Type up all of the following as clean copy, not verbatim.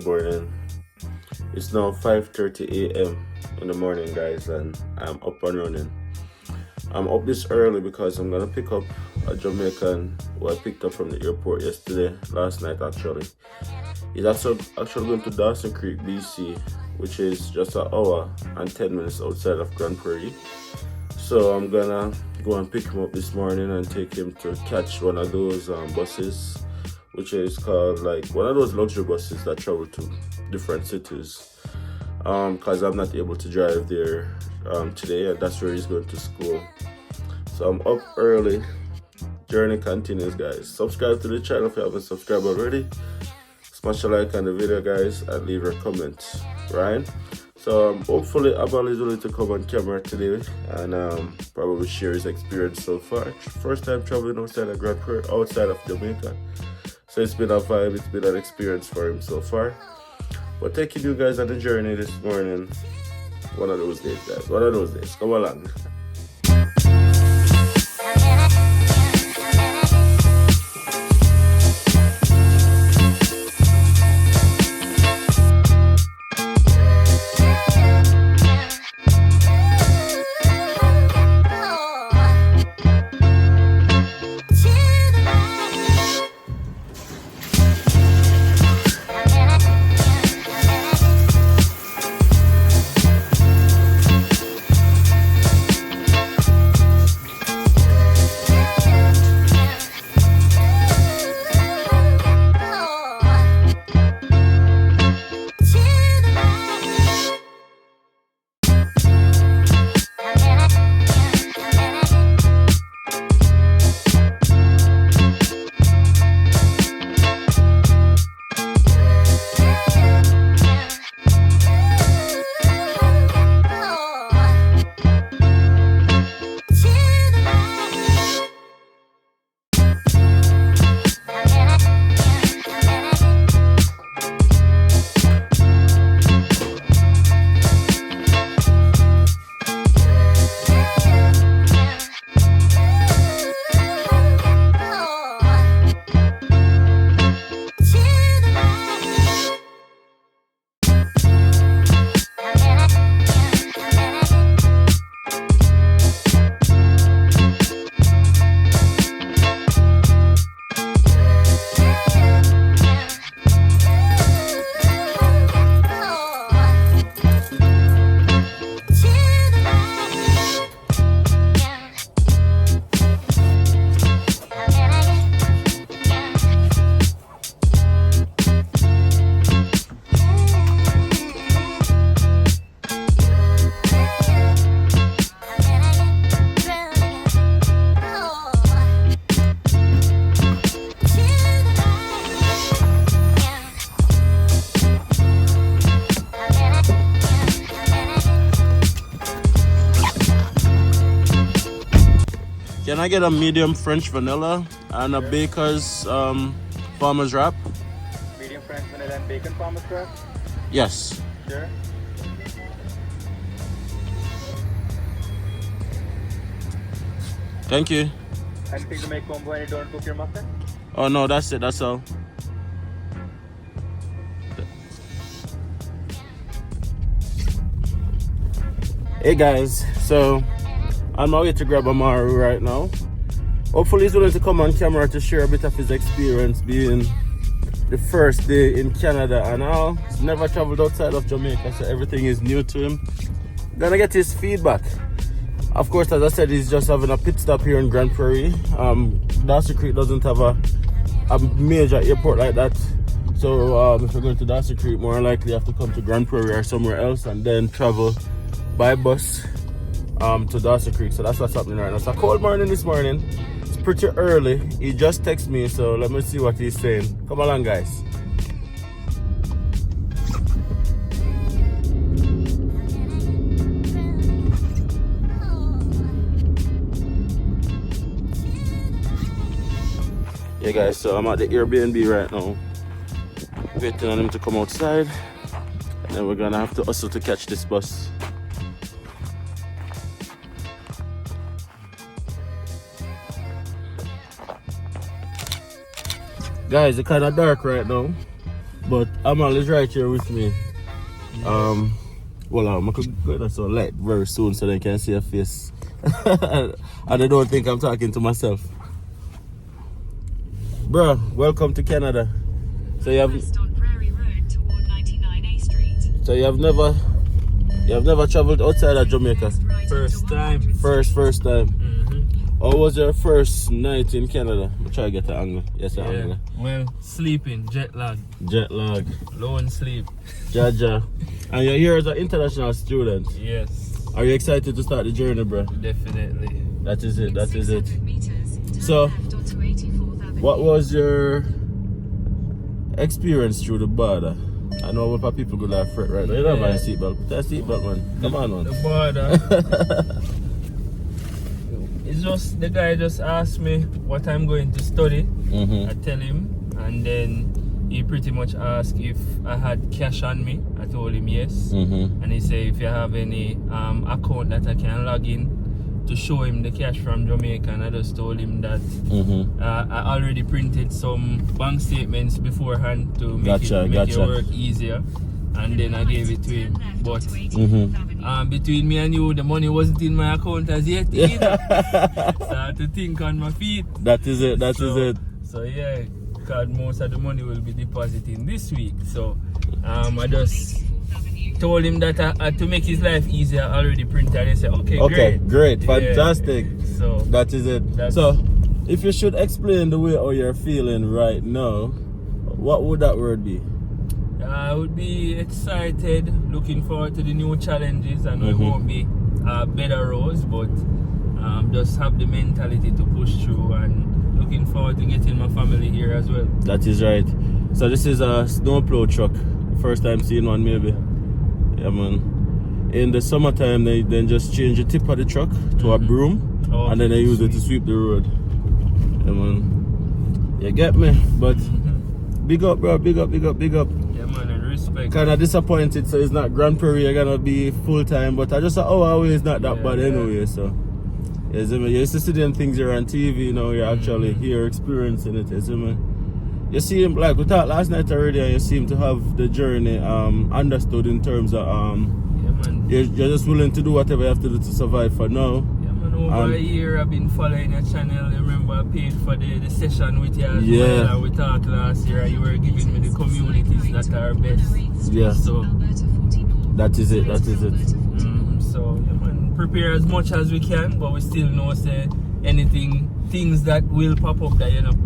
morning. It's now 5:30 a.m. in the morning, guys, and I'm up and running. I'm up this early because I'm gonna pick up a Jamaican who I picked up from the airport last night actually. He's actually going to Dawson Creek, BC, which is just an hour and 10 minutes outside of Grand Prairie. So I'm gonna go and pick him up this morning and take him to catch one of those buses, which is called like one of those luxury buses that travel to different cities. Because I'm not able to drive there today, and that's where he's going to school. So I'm up early. Journey continues, guys. Subscribe to the channel if you haven't subscribed already. Smash a like on the video, guys, and leave a comment, right? So hopefully Amal is willing to come on camera today and probably share his experience so far. First time traveling outside of Grand Prairie, outside of Jamaica. So it's been a vibe, it's been an experience for him so far. But taking you guys on the journey this morning, one of those days, guys, one of those days. Come along. Can I get a medium French vanilla and a baker's farmer's wrap? Medium French vanilla and bacon farmer's wrap? Yes. Sure. Thank you. Anything to make combo and you don't cook your muffin? Oh no, that's it, that's all. Hey guys, so I'm on my way to grab Amaru right now. Hopefully he's willing to come on camera to share a bit of his experience being the first day in Canada and all. He's never traveled outside of Jamaica, so everything is new to him. Gonna get his feedback. Of course, as I said, he's just having a pit stop here in Grand Prairie. Dawson Creek doesn't have a major airport like that. So if you're going to Dawson Creek, more likely you have to come to Grand Prairie or somewhere else and then travel by bus to Dawson Creek. So that's what's happening right now. It's a cold morning this morning. It's pretty early. He just texted me, so let me see what he's saying. Come along, guys. Yeah guys, so I'm at the Airbnb right now, waiting on him to come outside, and then we're gonna have to hustle to catch this bus. Guys, it's kind of dark right now, But Amal is right here with me. Well, I could go to so light very soon so they can see her face. And they don't think I'm talking to myself. Bruh, welcome to Canada. So you have on Prairie Road toward 99A Street. So you have never traveled outside of Jamaica? First time. First time. How was your first night in Canada? I'll try to get the angle. Yes, Yeah. angle. Well, sleeping, jet lag, lone sleep. Jaja. And you're here as an international student. Yes, Are you excited to start the journey, bro? definitely. That is it. 600 meters, turn So, left onto 84th Avenue. What was your experience through the border? I know a lot of people go that fret right now. You don't have a seatbelt. Put that seatbelt, man. Come on, man. The border. It's just the guy just asked me what I'm going to study. I tell him, and then he pretty much asked if I had cash on me. I told him yes, and he said if you have any account that I can log in to show him the cash from Jamaica, and I just told him that I already printed some bank statements beforehand to make it work easier, and then I gave it to him. But between me and you, the money wasn't in my account as yet either. So I had to think on my feet. That is it. So yeah, because most of the money will be depositing this week. So I just told him that to make his life easier, I already printed, and he said, okay, great, Yeah. fantastic. So That is it. So, if you should explain the way how you're feeling right now, what would that word be? I would be excited, looking forward to the new challenges. I know it won't be better roads, but just have the mentality to push through, and looking forward to getting my family here as well. That is right. So this is a snowplow truck. First time seeing one, maybe. Yeah, man. In the summertime, they then just change the tip of the truck to a broom, and then they use it to sweep the road. Yeah, man. You get me? But big up, bro. Big up. Yeah, man, and respect. Kind of disappointed, so it's not Grand Prairie. You're gonna be full time, but I just thought, away is not that bad anyway. So, yeah, you used to see them things here on TV. You know, you're actually here experiencing it. You see him, like we talked last night already, and you seem to have the journey understood in terms of you're just willing to do whatever you have to do to survive for now. Yeah, man, over a year I've been following your channel. You remember I paid for the session with you as well, and we talked last year, and you were giving me the communities that are best. Yeah. So that is it. So yeah, man, prepare as much as we can, but we still know say things that will pop up that you're not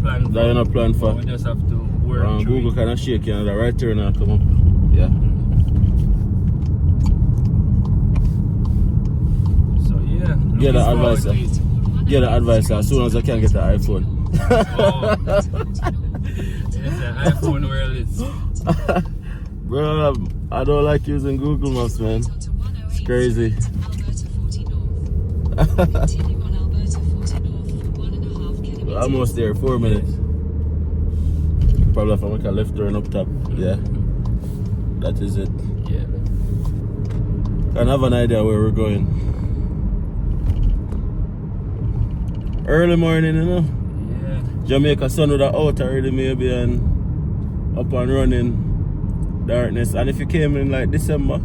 planned for. We just have to work through Google it. kind of shake you, and the right turn now come up. Yeah. So yeah. Get the advice as soon as I can get the iPhone. It's an iPhone world. Bro, I don't like using Google Maps, man. It's crazy. Almost there, 4 minutes. Probably if I make a left turn up top. Yeah. That is it. Yeah. I have an idea where we're going. Early morning, you know. Yeah. Jamaica sun would have out already maybe and up and running. Darkness. And if you came in like December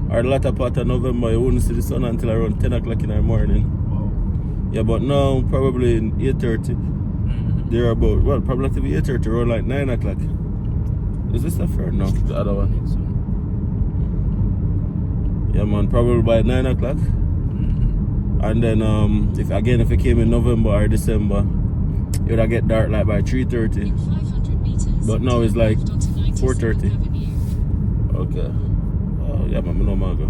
or the latter part of November, you wouldn't see the sun until around 10 o'clock in the morning. Wow. Yeah, but now probably in 8:30. They're about, well, probably to be 8:30 or like 9 o'clock. Is this the first? No, the other one. Yeah, man, probably by 9 o'clock. And then if you came in November or December, it would get dark like by 3:30. But now it's like 4:30. Okay. Oh yeah, man, no matter.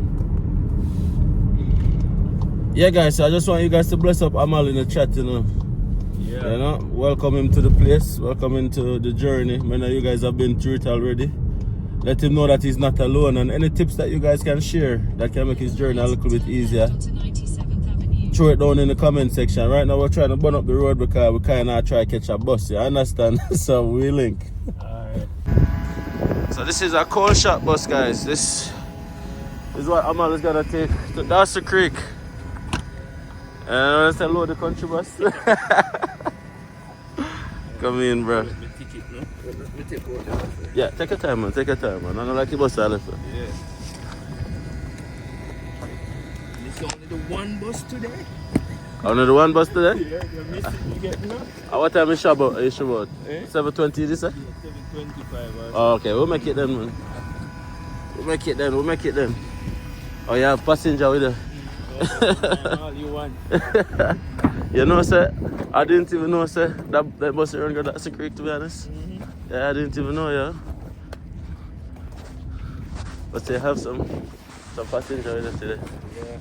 Yeah, guys, so I just want you guys to bless up Amal in the chat, you know. Yeah. You know, welcome him to the place, welcome him to the journey. Many of you guys have been through it already. Let him know that he's not alone, and any tips that you guys can share that can make his journey a little bit easier, throw it down in the comment section. Right now we're trying to burn up the road because we kind of try to catch a bus, you understand? So we link. Alright. So this is a cold shot bus, guys. This is what Amal is gonna take to Darcy Creek. And let's load the country bus. Come in, bro. take out the bus. Yeah, take your time, man. Take your time, man. I don't like your bus all left. Yeah. This is only the one bus today. Only the one bus today? Yeah, you're missing. You get me now? What time is Shabbat? Is Shabbat? Eh? 7:20, this say? 7:25. Oh, okay, we'll make it then, man. We'll make it then. Oh, you have passenger with you? All you want. You know, sir, I didn't even know, sir, that bus run got that secret, to be honest. Yeah, I didn't even know, yeah. But they have some passenger with us today. Yeah.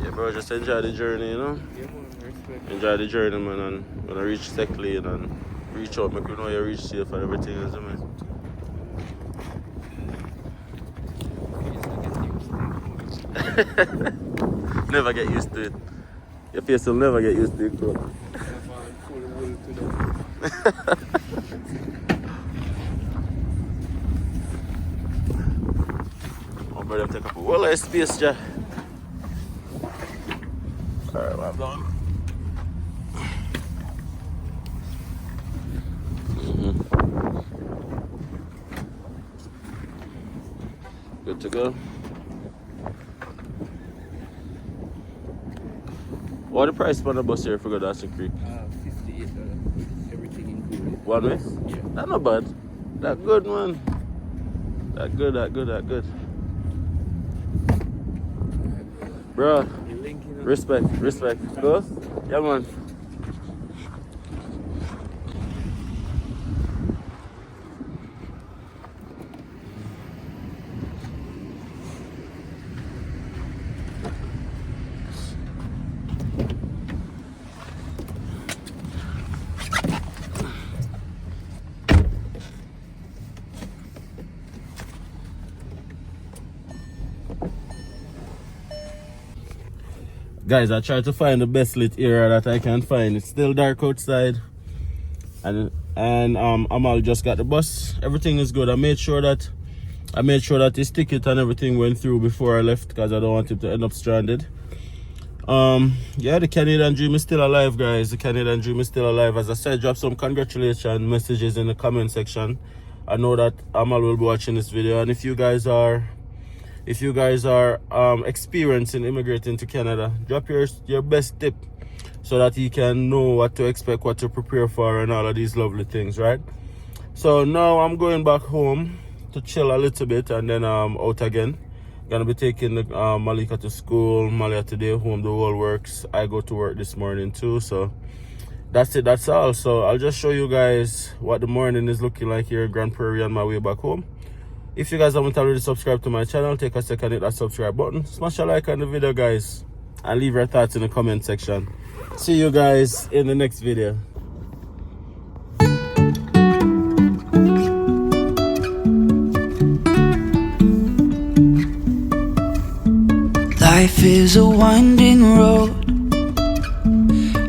Yeah, bro, just enjoy the journey, you know? Yeah, man, respect. Enjoy the journey, man, and when I reach safely and reach out, make you know you reach safe and everything else, man. Never get used to it. Your face will never get used to it, bro. Oh, brother, take up a whole lot of space, Jack. Alright, well, I'm done. Good to go. What the price for the bus here for go to Dawson Creek? $58. Everything included. One way? Yeah. That's not bad. That good, man. That good. Bro, You linking up? respect. Go? Yeah, man. Guys, I tried to find the best lit area that I can find. It's still dark outside, and Amal just got the bus. Everything is good. I made sure that his ticket and everything went through before I left because I don't want him to end up stranded. Yeah, the Canadian dream is still alive, guys. The Canadian dream is still alive. As I said, drop some congratulations messages in the comment section. I know that Amal will be watching this video, and if you guys are experiencing immigrating to Canada, drop your best tip so that you can know what to expect, what to prepare for, and all of these lovely things, right? So now I'm going back home to chill a little bit and then out again. Gonna be taking Malika to school, Malia today home, the whole works. I go to work this morning too, so that's it, that's all. So I'll just show you guys what the morning is looking like here in Grand Prairie on my way back home. If you guys haven't already subscribed to my channel, take a second, hit that subscribe button, smash a like on the video, guys, and leave your thoughts in the comment section. See you guys in the next video. Life is a winding road,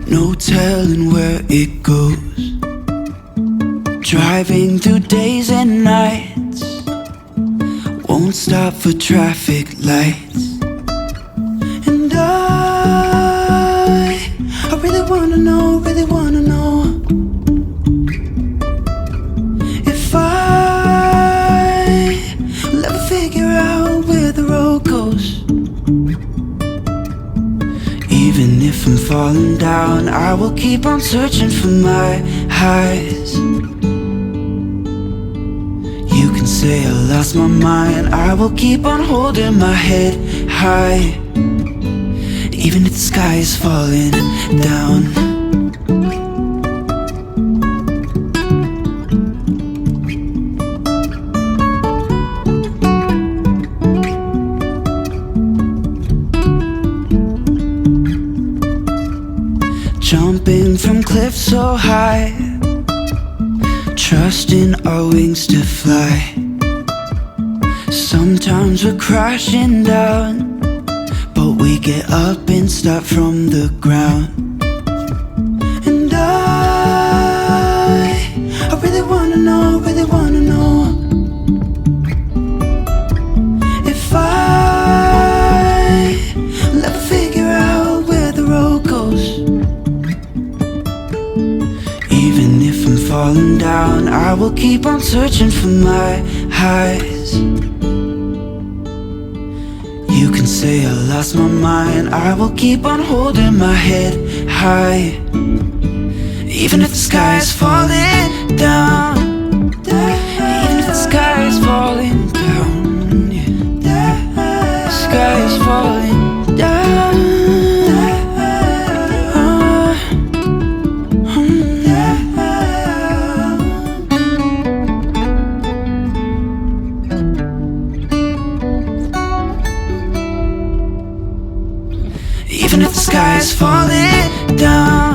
no telling where it goes. Driving through days and nights, won't stop for traffic lights. And I really wanna know if will ever figure out where the road goes. Even if I'm falling down, I will keep on searching for my highs. You can say I lost my mind, I will keep on holding my head high, even if the sky is falling down. Jumping from cliffs so high, trusting our wings to fly. Sometimes we're crashing down, but we get up and start from the ground. And I really wanna know will keep on searching for my highs. You can say I lost my mind, I will keep on holding my head high. Even if the sky is falling down, even if the sky is falling down, yeah. The sky is falling down. Even if the sky is falling down.